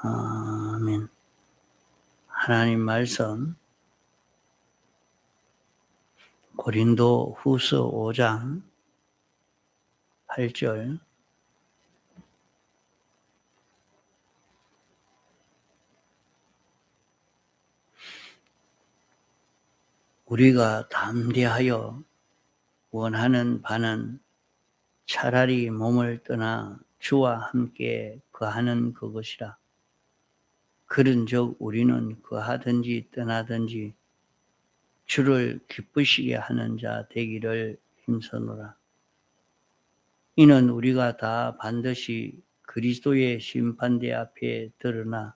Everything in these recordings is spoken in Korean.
아멘. 하나님 말씀 고린도 후서 5장 8절. 우리가 담대하여 원하는 바는 차라리 몸을 떠나 주와 함께 거하는 그것이라. 그런즉 우리는 거하든지 떠나든지 주를 기쁘시게 하는 자 되기를 힘쓰노라. 이는 우리가 다 반드시 그리스도의 심판대 앞에 드러나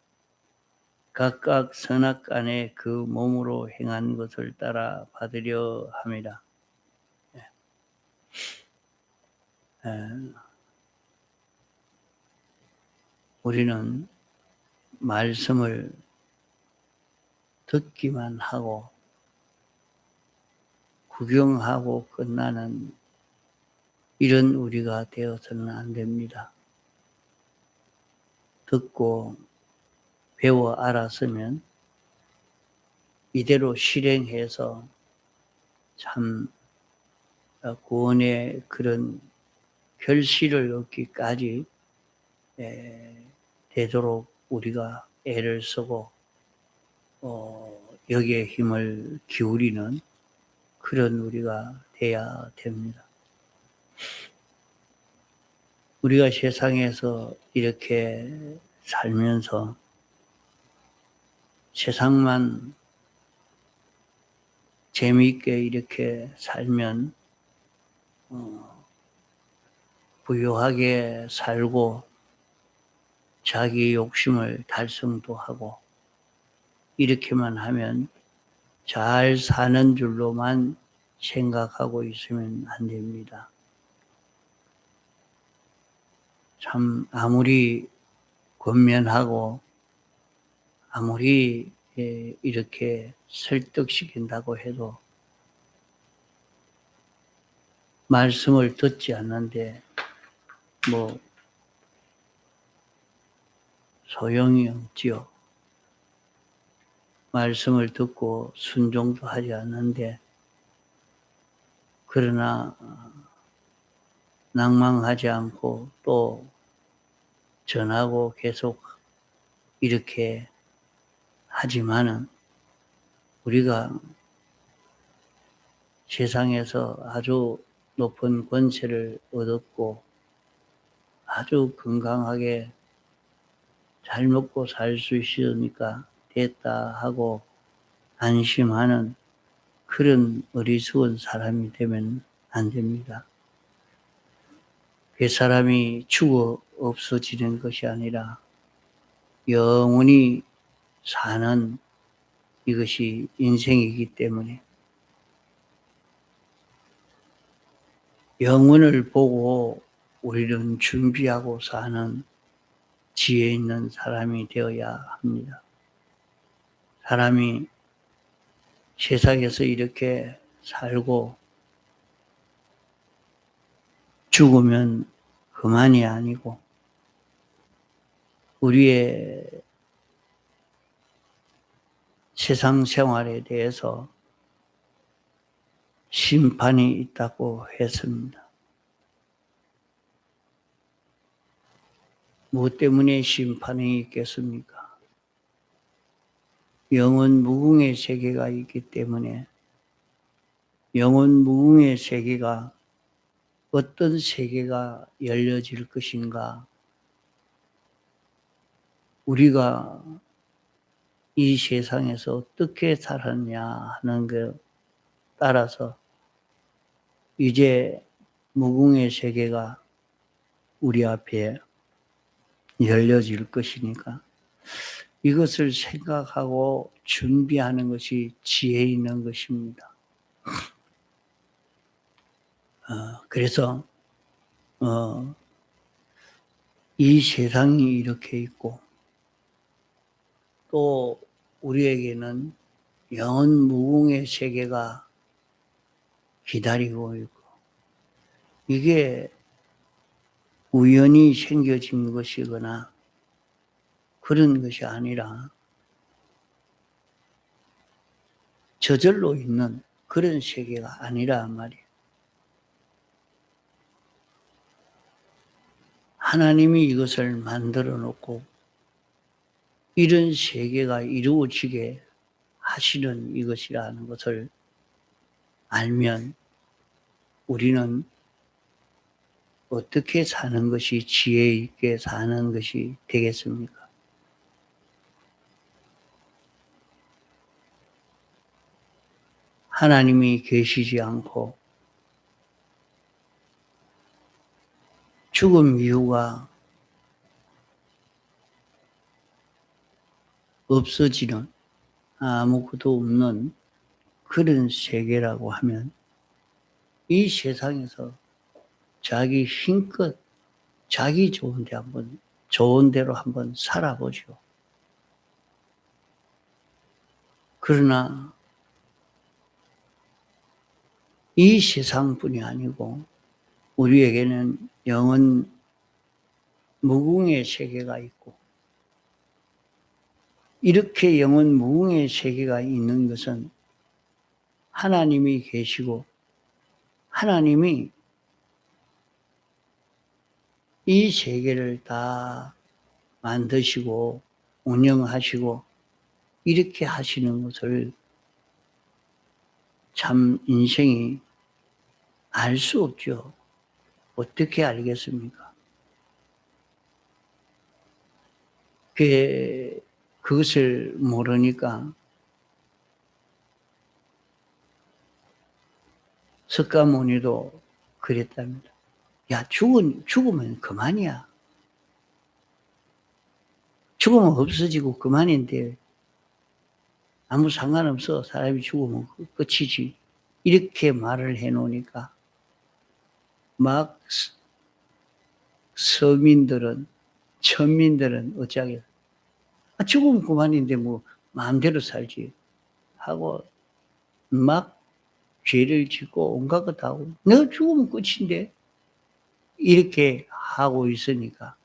각각 선악간에 그 몸으로 행한 것을 따라 받으려 함이라. 우리는 말씀을 듣기만 하고 구경하고 끝나는 이런 우리가 되어서는 안 됩니다. 듣고 배워 알았으면 이대로 실행해서 참 구원의 그런 결실을 얻기까지 되도록 우리가 애를 쓰고 여기에 힘을 기울이는 그런 우리가 돼야 됩니다. 우리가 세상에서 이렇게 살면서 세상만 재미있게 이렇게 살면 부유하게 살고 자기 욕심을 달성도 하고 이렇게만 하면 잘 사는 줄로만 생각하고 있으면 안 됩니다. 참 아무리 권면하고 아무리 이렇게 설득시킨다고 해도 말씀을 듣지 않는데 뭐 소용이 없지요. 말씀을 듣고 순종도 하지 않는데 그러나 낭망하지 않고 또 전하고 계속 이렇게 하지만은 우리가 세상에서 아주 높은 권세를 얻었고 아주 건강하게 잘 먹고 살 수 있으니까 됐다 하고 안심하는 그런 어리석은 사람이 되면 안 됩니다. 그 사람이 죽어 없어지는 것이 아니라 영원히 사는 이것이 인생이기 때문에 영혼을 보고 우리는 준비하고 사는 지혜 있는 사람이 되어야 합니다. 사람이 세상에서 이렇게 살고 죽으면 그만이 아니고 우리의 세상 생활에 대해서 심판이 있다고 했습니다. 무엇 때문에 심판이 있겠습니까? 영원 무궁의 세계가 있기 때문에 영원 무궁의 세계가 어떤 세계가 열려질 것인가? 우리가 이 세상에서 어떻게 살았냐 하는 것 따라서 이제 무궁의 세계가 우리 앞에 열려질 것이니까 이것을 생각하고 준비하는 것이 지혜 있는 것입니다. 그래서 이 세상이 이렇게 있고 또 우리에게는 영원 무궁의 세계가 기다리고 있고 이게 우연히 생겨진 것이거나 그런 것이 아니라 저절로 있는 그런 세계가 아니라 말이에요. 하나님이 이것을 만들어 놓고 이런 세계가 이루어지게 하시는 이것이라는 것을 알면 우리는 어떻게 사는 것이 지혜 있게 사는 것이 되겠습니까? 하나님이 계시지 않고 죽음 이후가 없어지는 아무것도 없는 그런 세계라고 하면 이 세상에서 자기 힘껏 자기 좋은 대로 한번 살아보죠. 그러나 이 세상뿐이 아니고 우리에게는 영원 무궁의 세계가 있고 이렇게 영원 무궁의 세계가 있는 것은 하나님이 계시고 하나님이 이 세계를 다 만드시고 운영하시고 이렇게 하시는 것을 참 인생이 알 수 없죠. 어떻게 알겠습니까? 그것을 모르니까 석가모니도 그랬답니다. 야, 죽으면 그만이야. 죽으면 없어지고 그만인데 아무 상관없어. 사람이 죽으면 끝이지. 이렇게 말을 해놓으니까 막 서민들은 천민들은 어쩌겠어. 죽으면 그만인데 뭐 마음대로 살지 하고 막 죄를 짓고 온갖 것 하고 내가 죽으면 끝인데 이렇게 하고 있으니까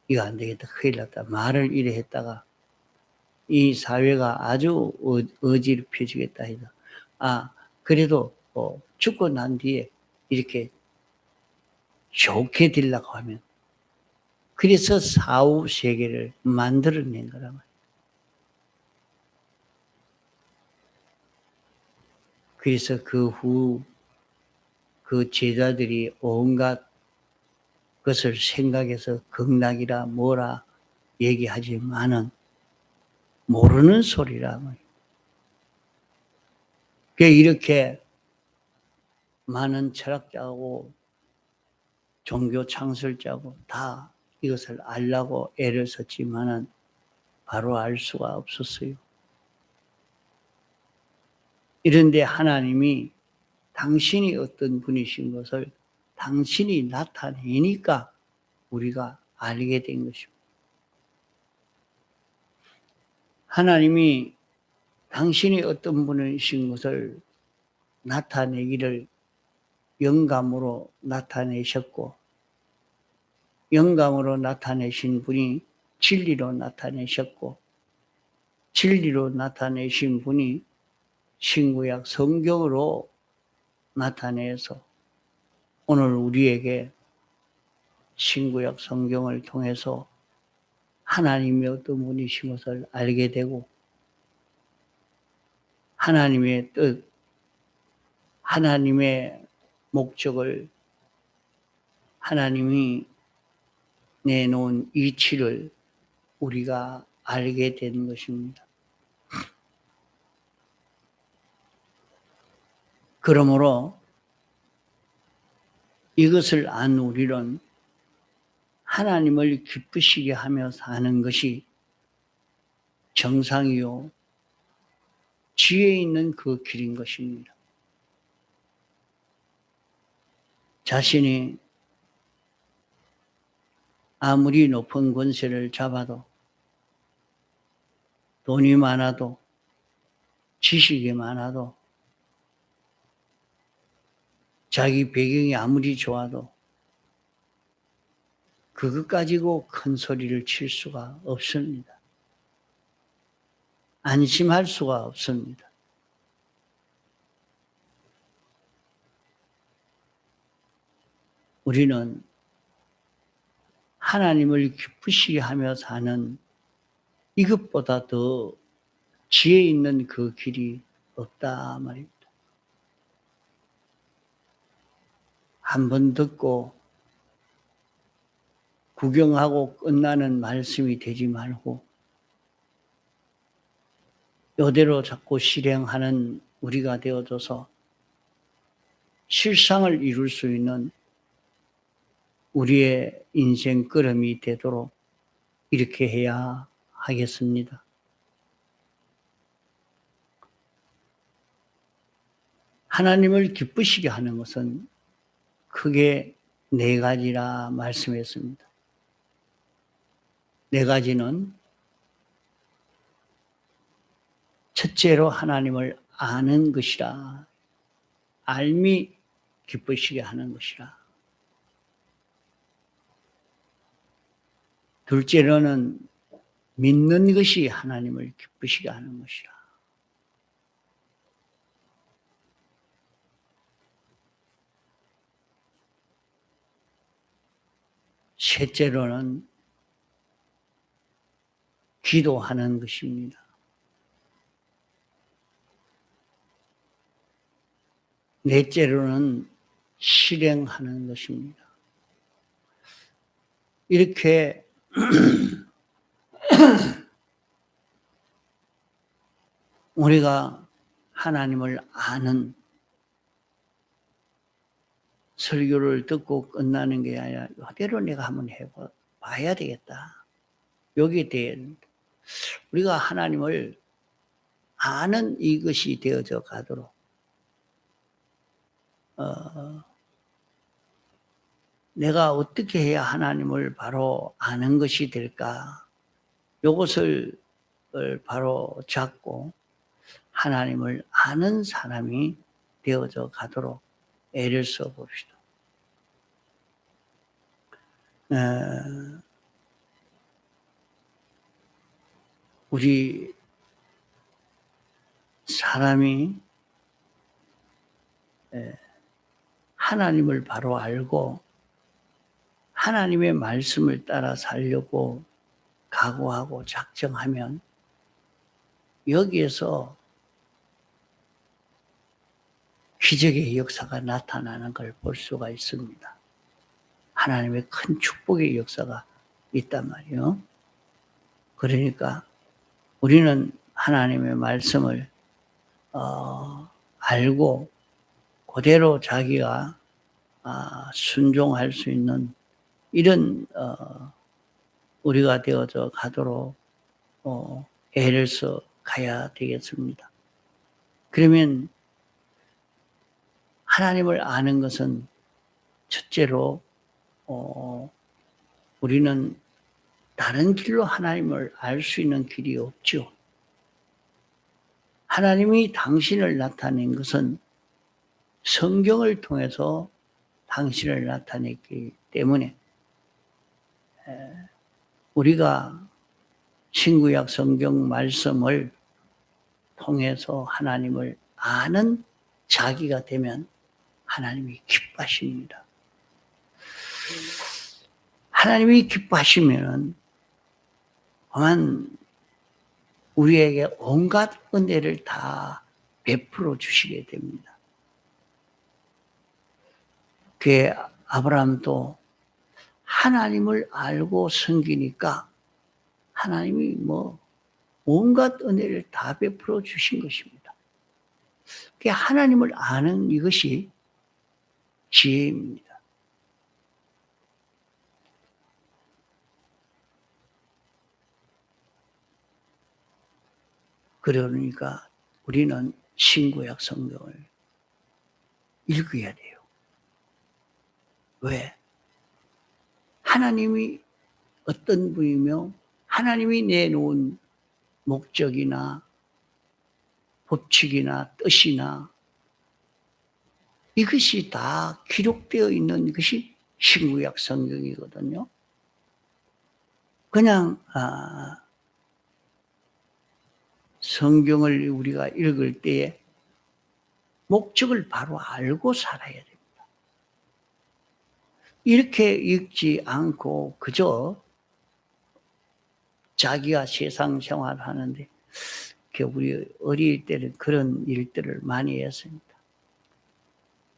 이거 안 되겠다. 큰일 났다. 말을 이래 했다가 이 사회가 아주 어지럽혀지겠다 해서 그래도 죽고 난 뒤에 이렇게 좋게 되려고 하면 그래서 사후 세계를 만들어낸 거란 말이에요. 그래서 그 후 그 제자들이 온갖 것을 생각해서 극락이라 뭐라 얘기하지만은 모르는 소리라 말이에요. 이렇게 많은 철학자하고 종교 창설자고 다 이것을 알라고 애를 썼지만은 바로 알 수가 없었어요. 이런데 하나님이 당신이 어떤 분이신 것을 당신이 나타내니까 우리가 알게 된 것입니다. 하나님이 당신이 어떤 분이신 것을 나타내기를 영감으로 나타내셨고 영감으로 나타내신 분이 진리로 나타내셨고 진리로 나타내신 분이 신구약 성경으로 나타내서 오늘 우리에게 신구약 성경을 통해서 하나님이 어떤 분이신 것을 알게 되고 하나님의 뜻, 하나님의 목적을 하나님이 내놓은 이치를 우리가 알게 되는 것입니다. 그러므로 이것을 안 우리는 하나님을 기쁘시게 하며 사는 것이 정상이요 지혜 있는 그 길인 것입니다. 자신이 아무리 높은 권세를 잡아도 돈이 많아도 지식이 많아도 자기 배경이 아무리 좋아도 그것 가지고 큰 소리를 칠 수가 없습니다. 안심할 수가 없습니다. 우리는 하나님을 기쁘시게 하며 사는 이것보다 더 지혜 있는 그 길이 없다 말입니다. 한 번 듣고 구경하고 끝나는 말씀이 되지 말고 이대로 자꾸 실행하는 우리가 되어져서 실상을 이룰 수 있는 우리의 인생 걸음이 되도록 이렇게 해야 하겠습니다. 하나님을 기쁘시게 하는 것은 크게 네 가지라 말씀했습니다. 네 가지는 첫째로 하나님을 아는 것이라. 알미 기쁘시게 하는 것이라. 둘째로는 믿는 것이 하나님을 기쁘시게 하는 것이라. 셋째로는 기도하는 것입니다. 넷째로는 실행하는 것입니다. 이렇게 우리가 하나님을 아는 설교를 듣고 끝나는 게 아니라 이대로 내가 한번 해봐야 되겠다. 여기에 대해 우리가 하나님을 아는 이것이 되어져 가도록 내가 어떻게 해야 하나님을 바로 아는 것이 될까? 이것을 바로 잡고 하나님을 아는 사람이 되어져 가도록 애를 써봅시다. 우리 사람이 하나님을 바로 알고 하나님의 말씀을 따라 살려고 각오하고 작정하면 여기에서 기적의 역사가 나타나는 걸 볼 수가 있습니다. 하나님의 큰 축복의 역사가 있단 말이에요. 그러니까 우리는 하나님의 말씀을 알고 그대로 자기가 순종할 수 있는 이런 우리가 되어져 가도록 애를 써 가야 되겠습니다. 그러면 하나님을 아는 것은 첫째로 우리는 다른 길로 하나님을 알 수 있는 길이 없죠. 하나님이 당신을 나타낸 것은 성경을 통해서 당신을 나타냈기 때문에 우리가 신구약 성경 말씀을 통해서 하나님을 아는 자기가 되면 하나님이 기뻐하십니다. 하나님이 기뻐하시면 우리에게 온갖 은혜를 다 베풀어 주시게 됩니다. 그에 아브라함도 하나님을 알고 섬기니까 하나님이 온갖 은혜를 다 베풀어 주신 것입니다. 그게 하나님을 아는 이것이 지혜입니다. 그러니까 우리는 신구약 성경을 읽어야 돼요. 왜? 하나님이 어떤 분이며 하나님이 내놓은 목적이나 법칙이나 뜻이나 이것이 다 기록되어 있는 것이 신구약 성경이거든요. 그냥 성경을 우리가 읽을 때에 목적을 바로 알고 살아야 됩니다. 이렇게 읽지 않고 그저 자기가 세상 생활하는데 우리 어릴 때는 그런 일들을 많이 했습니다.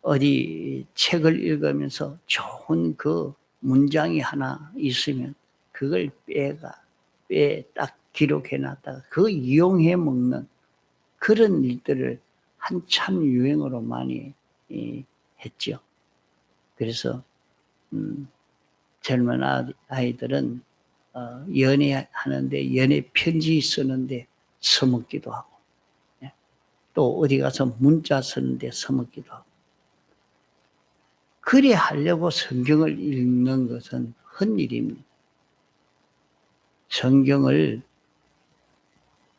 어디 책을 읽으면서 좋은 그 문장이 하나 있으면 그걸 딱 기록해 놨다가 그 이용해 먹는 그런 일들을 한참 유행으로 많이 했죠. 그래서 젊은 아이들은 연애하는데 연애 편지 쓰는데 써먹기도 하고, 또 어디 가서 문자 쓰는데 써먹기도 하고. 그래 하려고 성경을 읽는 것은 헛일입니다. 성경을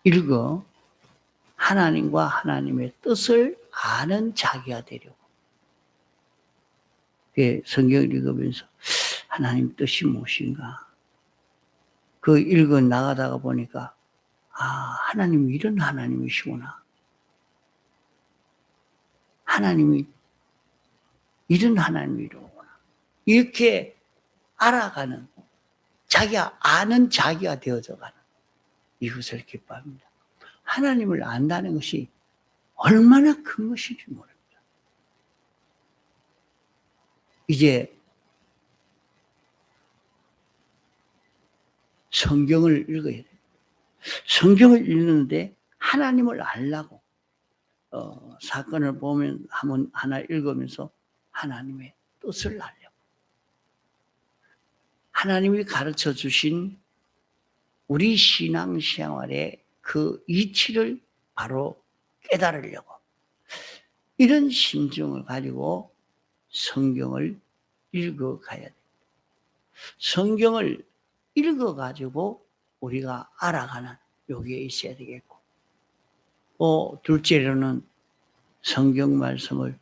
읽어 하나님과 하나님의 뜻을 아는 자기가 되려고. 성경을 읽으면서 하나님 뜻이 무엇인가? 그 읽어 나가다가 보니까 하나님이 이런 하나님이시구나. 하나님이 이런 하나님이로구나. 이렇게 알아가는, 자기가 아는 자기가 되어져가는 이것을 기뻐합니다. 하나님을 안다는 것이 얼마나 큰 것인지 모릅니다. 이제 성경을 읽어야 돼요. 성경을 읽는데 하나님을 알라고 사건을 보면 하나 읽으면서 하나님의 뜻을 알려고. 하나님이 가르쳐 주신 우리 신앙생활의 그 이치를 바로 깨달으려고. 이런 심정을 가지고 성경을 읽어가야 됩니다. 성경을 읽어가지고 우리가 알아가는 여기에 있어야 되겠고, 둘째로는 성경 말씀을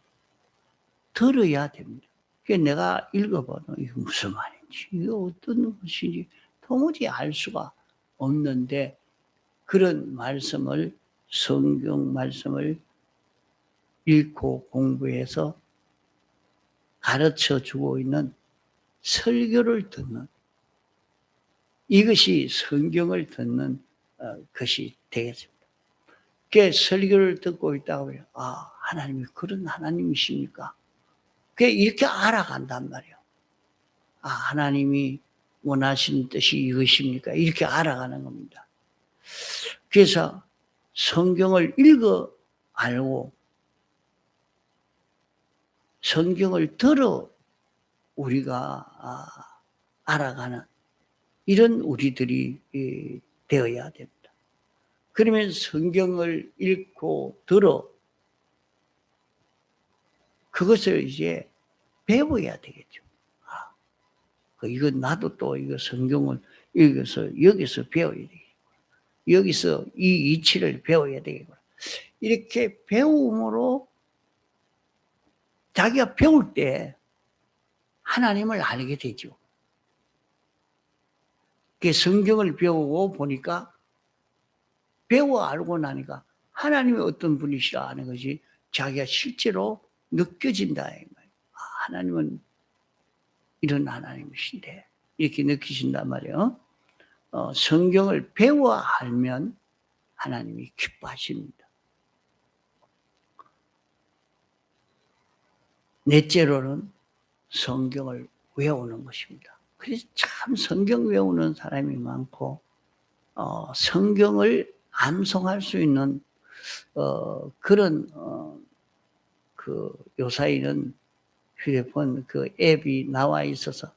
들어야 됩니다. 내가 읽어봐도 이게 무슨 말인지, 이게 어떤 것인지 도무지 알 수가 없는데, 그런 말씀을, 성경 말씀을 읽고 공부해서 가르쳐 주고 있는 설교를 듣는, 이것이 성경을 듣는 것이 되겠습니다. 설교를 듣고 있다고 해요. 하나님이 그런 하나님이십니까? 이렇게 알아간단 말이에요. 하나님이 원하시는 뜻이 이것입니까? 이렇게 알아가는 겁니다. 그래서 성경을 읽어 알고 성경을 들어 우리가 알아가는 이런 우리들이 되어야 됩니다. 그러면 성경을 읽고 들어 그것을 이제 배워야 되겠죠. 이거 나도 또 이거 성경을 읽어서 여기서 배워야 되겠구나. 여기서 이 이치를 배워야 되겠구나. 이렇게 배움으로 자기가 배울 때 하나님을 알게 되죠. 성경을 배우고 보니까 배워 알고 나니까 하나님이 어떤 분이시라 하는 것이 자기가 실제로 느껴진다. 하나님은 이런 하나님이신데 이렇게 느끼신단 말이에요. 성경을 배워 알면 하나님이 기뻐하십니다. 넷째로는 성경을 외우는 것입니다. 그래서 참 성경 외우는 사람이 많고 성경을 암송할 수 있는 그런 요사이는 휴대폰 앱이 나와 있어서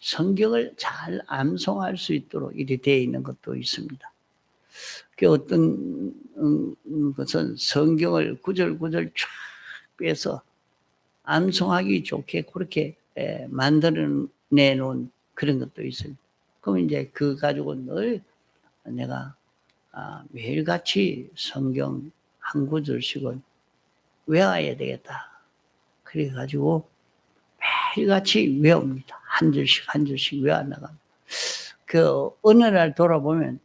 성경을 잘 암송할 수 있도록 이렇게 되어 있는 것도 있습니다. 어떤 것은 성경을 구절구절 쫙 빼서 암송하기 좋게 그렇게 만들어내 놓은 그런 것도 있습니다. 그럼 이제 그 가지고 늘 내가 매일같이 성경 한 구절씩은 외워야 되겠다. 그래가지고 매일같이 외웁니다. 한 절씩 한 절씩 외워나갑니다. 그 어느 날 돌아보면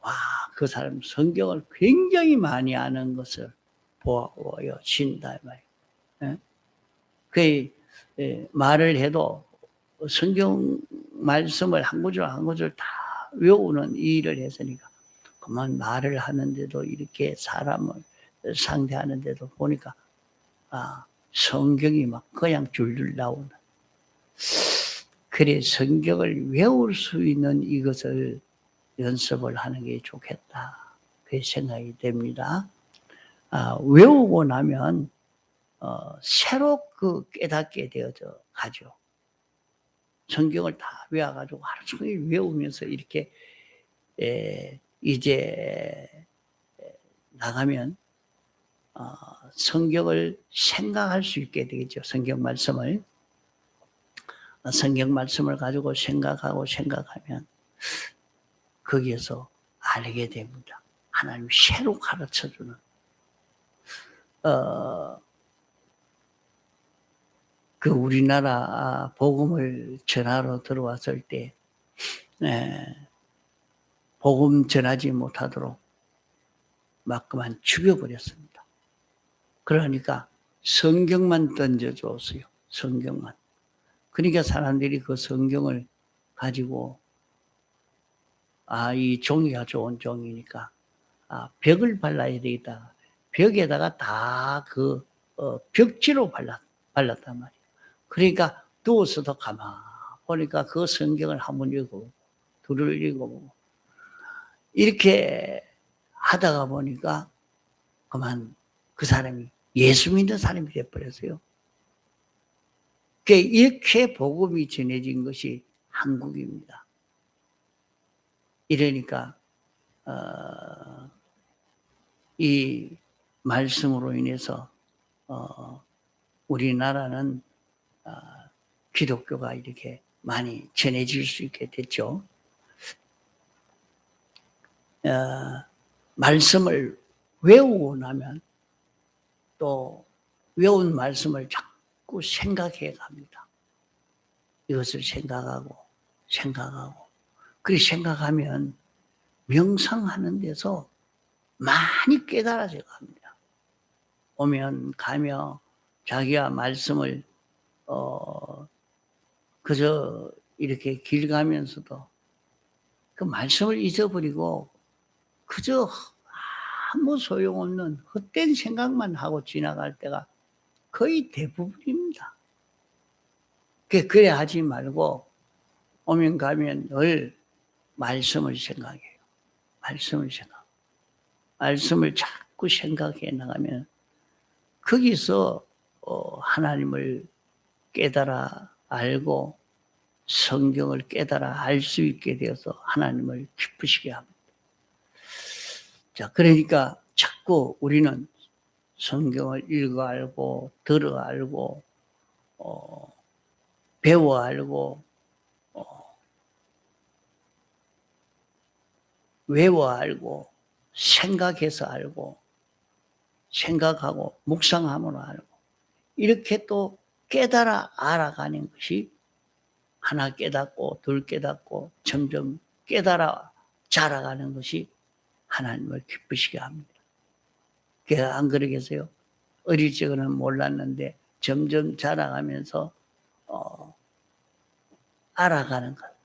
와, 그 사람 성경을 굉장히 많이 아는 것을 보여진다 말이에요. 그 말을 해도 성경 말씀을 한 구절 한 구절 다 외우는 이 일을 했으니까 그만 말을 하는데도 이렇게 사람을 상대하는데도 보니까 성경이 막 그냥 줄줄 나오는. 그래 성경을 외울 수 있는 이것을 연습을 하는 게 좋겠다. 그 생각이 됩니다. 외우고 나면 새로 그 깨닫게 되어져 가죠. 성경을 다 외워가지고 하루 종일 외우면서 이렇게 이제 나가면 성경을 생각할 수 있게 되겠죠. 성경 말씀을 가지고 생각하면 거기에서 알게 됩니다. 하나님이 새로 가르쳐주는 그 우리나라 복음을 전하러 들어왔을 때 복음 전하지 못하도록 막 그만 죽여버렸습니다. 그러니까 성경만 던져줬어요. 성경만. 그러니까 사람들이 그 성경을 가지고 이 종이가 좋은 종이니까 벽을 발라야 되겠다. 벽에다가 다 그 벽지로 발랐단 말이에요. 그러니까 누워서도 가만 보니까 그 성경을 한번 읽고 둘을 읽어보고 이렇게 하다가 보니까 그만 그 사람이 예수 믿는 사람이 되어버렸어요. 이렇게 복음이 전해진 것이 한국입니다. 이러니까 이 말씀으로 인해서 우리나라는 기독교가 이렇게 많이 전해질 수 있게 됐죠. 말씀을 외우고 나면 또 외운 말씀을 자꾸 생각해 갑니다. 이것을 생각하고 그렇게 생각하면 명상하는 데서 많이 깨달아져 갑니다. 오면 가며 자기가 말씀을 그저 이렇게 길 가면서도 그 말씀을 잊어버리고 그저 아무 소용없는 헛된 생각만 하고 지나갈 때가 거의 대부분입니다. 그래 하지 말고 오면 가면 늘 말씀을 생각해요. 말씀을 자꾸 생각해 나가면 거기서 하나님을 깨달아 알고 성경을 깨달아 알 수 있게 되어서 하나님을 기쁘시게 합니다. 자, 그러니까 자꾸 우리는 성경을 읽어 알고 들어 알고 배워 알고 외워 알고 생각해서 알고 생각하고 묵상함으로 알고 이렇게 또 깨달아 알아가는 것이 하나 깨닫고 둘 깨닫고 점점 깨달아 자라가는 것이 하나님을 기쁘시게 합니다. 안 그러겠어요? 어릴 적에는 몰랐는데 점점 자라가면서 알아가는 것.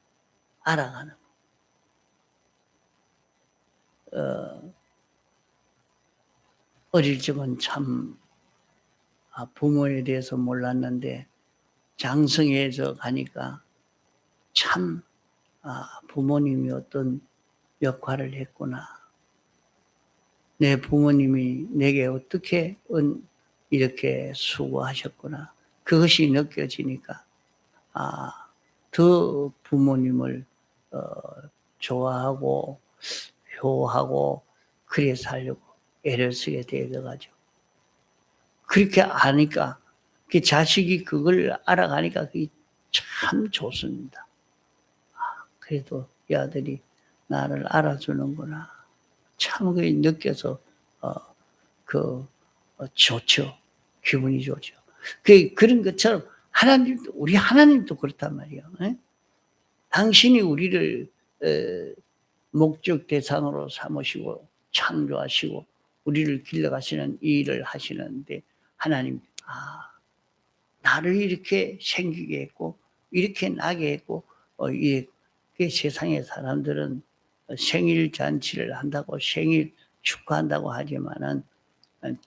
어릴 적은 참 부모에 대해서 몰랐는데 장성해져 가니까 참 부모님이 어떤 역할을 했구나. 내 부모님이 내게 어떻게 이렇게 수고하셨구나. 그것이 느껴지니까 더 부모님을 좋아하고 효하고 그래 살려고 애를 쓰게 되어가지고 그렇게 아니까 그 자식이 그걸 알아가니까 그게 참 좋습니다. 그래도 이 아들이 나를 알아주는구나. 참 그게 느껴서 좋죠. 기분이 좋죠. 그런 것처럼 우리 하나님도 그렇단 말이에요. 당신이 우리를 목적 대상으로 삼으시고 창조하시고 우리를 길러가시는 이 일을 하시는데 하나님, 나를 이렇게 생기게 했고 이렇게 나게 했고 이렇게 세상의 사람들은 생일 잔치를 한다고 생일 축하한다고 하지만은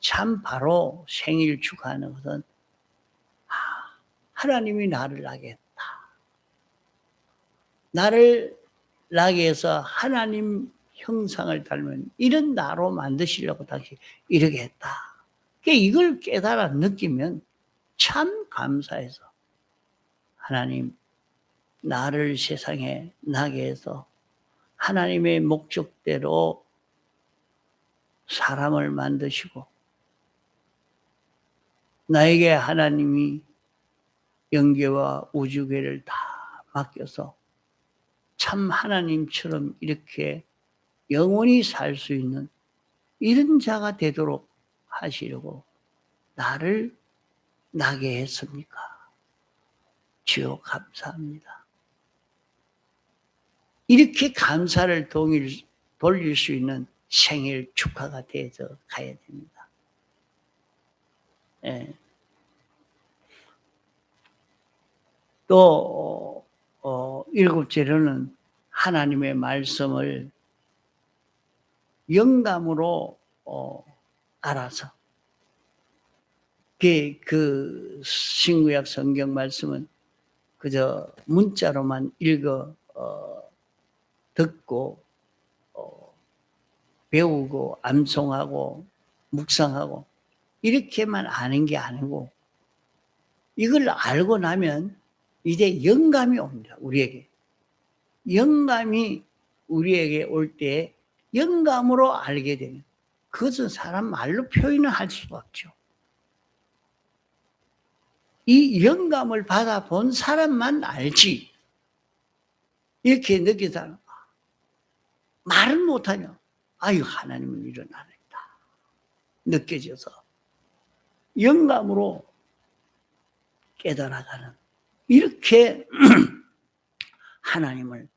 참 바로 생일 축하하는 것은 하나님이 나를 나게 했다. 나를 나게 해서 하나님 형상을 닮은 이런 나로 만드시려고 당시 이렇게 했다. 이걸 깨달아 느끼면 참 감사해서 하나님, 나를 세상에 나게 해서 하나님의 목적대로 사람을 만드시고 나에게 하나님이 영계와 우주계를 다 맡겨서 참 하나님처럼 이렇게 영원히 살 수 있는 이런 자가 되도록 하시려고 나를 나게 했습니까? 주여 감사합니다. 이렇게 감사를 돌릴 수 있는 생일 축하가 되어서 가야 됩니다. 예. 또 일곱째로는 하나님의 말씀을 영감으로 알아서 그 신구약 성경 말씀은 그저 문자로만 읽어 듣고 배우고 암송하고 묵상하고 이렇게만 아는 게 아니고 이걸 알고 나면 이제 영감이 옵니다. 우리에게. 영감이 우리에게 올 때 영감으로 알게 되는 그것은 사람 말로 표현을 할 수가 없죠. 이 영감을 받아본 사람만 알지 이렇게 느끼다 말은 못하냐. 아유 하나님은 이런 하나님이다. 느껴져서 영감으로 깨달아가는 이렇게 하나님을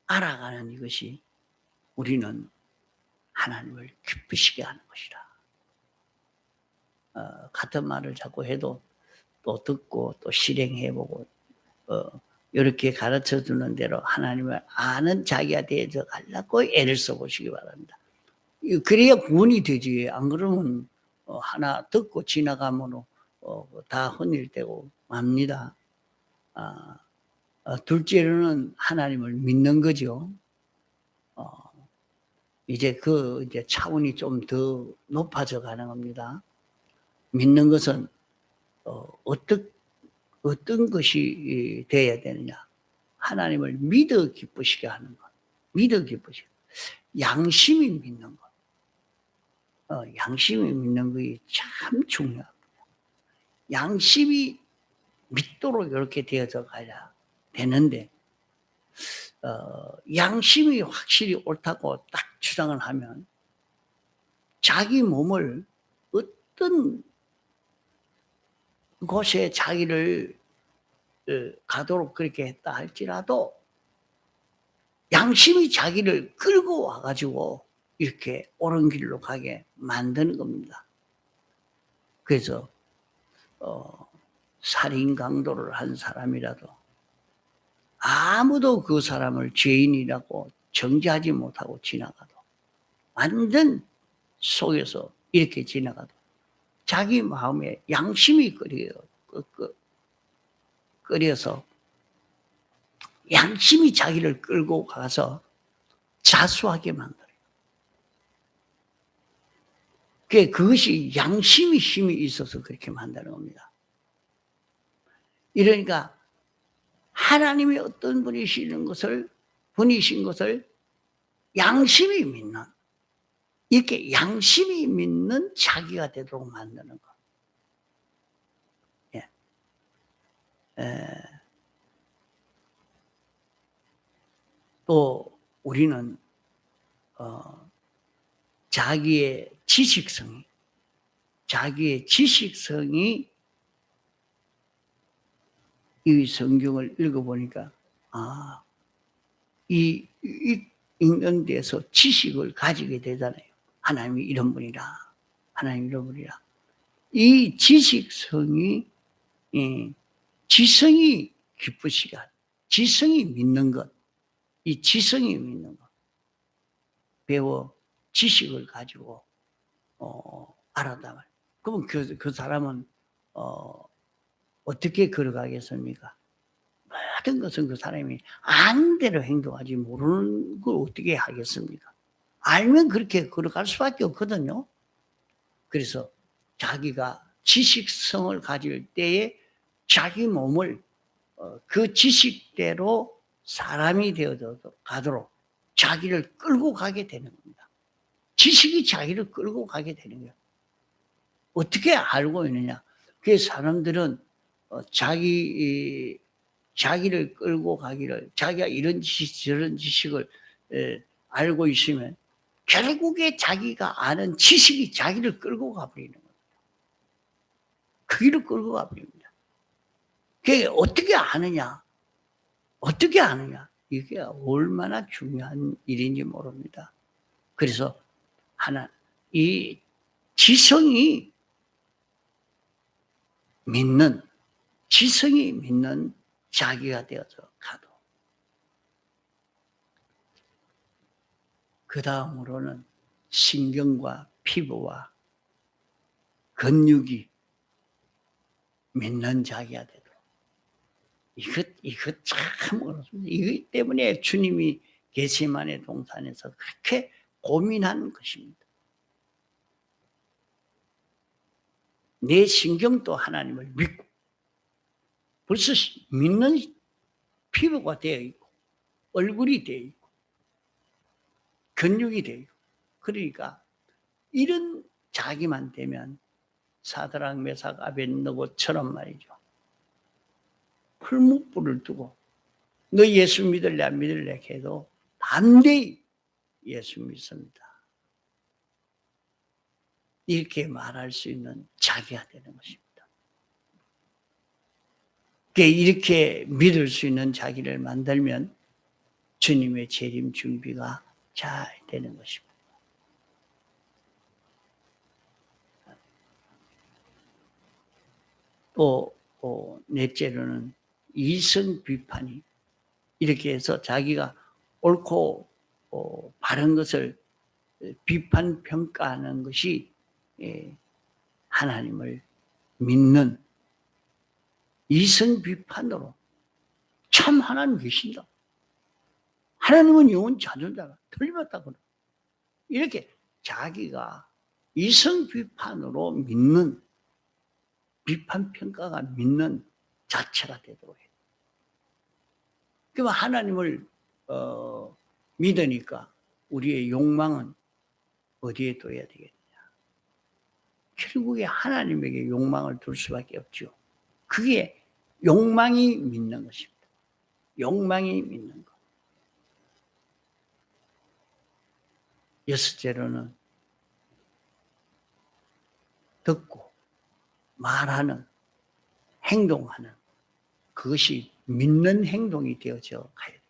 알아가는 이것이 우리는 하나님을 기쁘시게 하는 것이라. 같은 말을 자꾸 해도 또 듣고 또 실행해보고 이렇게 가르쳐주는 대로 하나님을 아는 자기가 되어서 가려고 애를 써보시기 바랍니다. 그래야 구원이 되지. 안 그러면 하나 듣고 지나가면 다 혼일되고 맙니다. 둘째로는 하나님을 믿는 거죠. 이제 이제 차원이 좀 더 높아져 가는 겁니다. 믿는 것은 어떤 것이 되어야 되느냐. 하나님을 믿어 기쁘시게 하는 것. 믿어 기쁘시게. 양심이 믿는 것. 양심이 믿는 것이 참 중요합니다. 양심이 믿도록 이렇게 되어져 가야 되는데 양심이 확실히 옳다고 딱 주장을 하면 자기 몸을 어떤 곳에 자기를 가도록 그렇게 했다 할지라도 양심이 자기를 끌고 와가지고 이렇게 옳은 길로 가게 만드는 겁니다. 그래서 살인 강도를 한 사람이라도 아무도 그 사람을 죄인이라고 정죄하지 못하고 지나가도 완전 속에서 이렇게 지나가도 자기 마음에 양심이 끓여서 양심이 자기를 끌고 가서 자수하게 만들어요. 그것이 양심이 힘이 있어서 그렇게 만드는 겁니다. 이러니까 하나님이 어떤 분이신 것을 양심이 믿는 이렇게 양심이 믿는 자기가 되도록 만드는 것. 예. 또 우리는 자기의 지식성이 이 성경을 읽어보니까 읽는 데서 지식을 가지게 되잖아요. 하나님이 이런 분이라, 하나님 이런 분이라. 이 지식성이, 지성이 기쁘시간, 지성이 믿는 것, 이 지성이 믿는 것, 배워 지식을 가지고 알았단 말이에요. 그러면 그 사람은 어떻게 걸어가겠습니까? 모든 것은 그 사람이 아는 대로 행동하지 모르는 걸 어떻게 하겠습니까? 알면 그렇게 걸어갈 수밖에 없거든요. 그래서 자기가 지식성을 가질 때에 자기 몸을 그 지식대로 사람이 되어 가도록 자기를 끌고 가게 되는 겁니다. 지식이 자기를 끌고 가게 되는 거예요. 어떻게 알고 있느냐? 그 사람들은 자기를 끌고 가기를, 자기가 이런 지식 저런 지식을 알고 있으면 결국에 자기가 아는 지식이 자기를 끌고 가버리는 거예요. 그 길을 끌고 가버립니다. 그게 어떻게 아느냐? 어떻게 아느냐? 이게 얼마나 중요한 일인지 모릅니다. 그래서 이 지성이 믿는 자기가 되어서 가도, 그 다음으로는 신경과 피부와 근육이 믿는 자기가 되도록. 이것 참 어렵습니다. 이것 때문에 주님이 겟세마네 동산에서 그렇게 고민한 것입니다. 내 신경도 하나님을 믿고, 벌써 믿는 피부가 되어 있고, 얼굴이 되어 있고, 근육이 되어 있고, 그러니까 이런 자기만 되면 사드락 메삭 아벳느고처럼 말이죠. 풀무불을 두고 너 예수 믿을래 안 믿을래 해도 담대히 예수 믿습니다. 이렇게 말할 수 있는 자기가 되는 것입니다. 이렇게 믿을 수 있는 자기를 만들면 주님의 재림 준비가 잘 되는 것입니다. 또 넷째로는 이성 비판이, 이렇게 해서 자기가 옳고 바른 것을 비판 평가하는 것이 하나님을 믿는 이성 비판으로, 참 하나님 계신다, 하나님은 영원 자존자가 틀림없다, 이렇게 자기가 이성 비판으로 믿는, 비판 평가가 믿는 자체가 되도록 해요. 그러면 하나님을 믿으니까 우리의 욕망은 어디에 둬야 되겠느냐? 결국에 하나님에게 욕망을 둘 수밖에 없죠. 그게 욕망이 믿는 것입니다. 욕망이 믿는 것. 여섯째로는 듣고 말하는, 행동하는, 그것이 믿는 행동이 되어져 가야 돼요.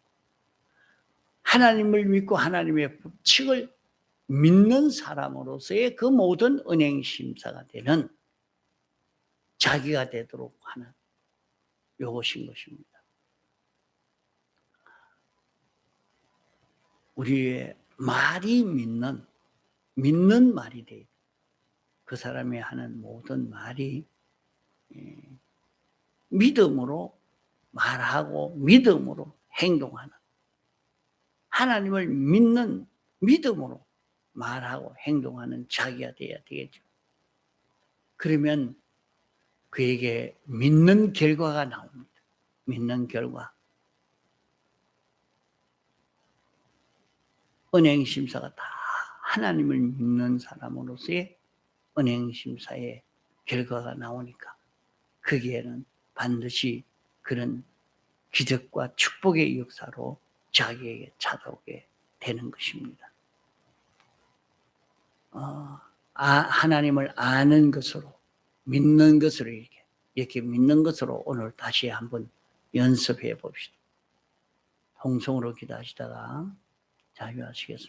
하나님을 믿고 하나님의 법칙을 믿는 사람으로서의 그 모든 은행 심사가 되는 자기가 되도록 하는 요것인 것입니다. 우리의 말이 믿는 말이 돼요. 그 사람이 하는 모든 말이 믿음으로 말하고 믿음으로 행동하는, 하나님을 믿는 믿음으로 말하고 행동하는 자기가 되어야 되겠죠. 그러면 그에게 믿는 결과가 나옵니다. 믿는 결과. 은행심사가 다 하나님을 믿는 사람으로서의 은행심사의 결과가 나오니까 거기에는 반드시 그런 기적과 축복의 역사로 자기에게 찾아오게 되는 것입니다. 하나님을 아는 것으로, 믿는 것으로, 이렇게 믿는 것으로 오늘 다시 한번 연습해 봅시다. 통성으로 기도하시다가 자유하시겠습니다.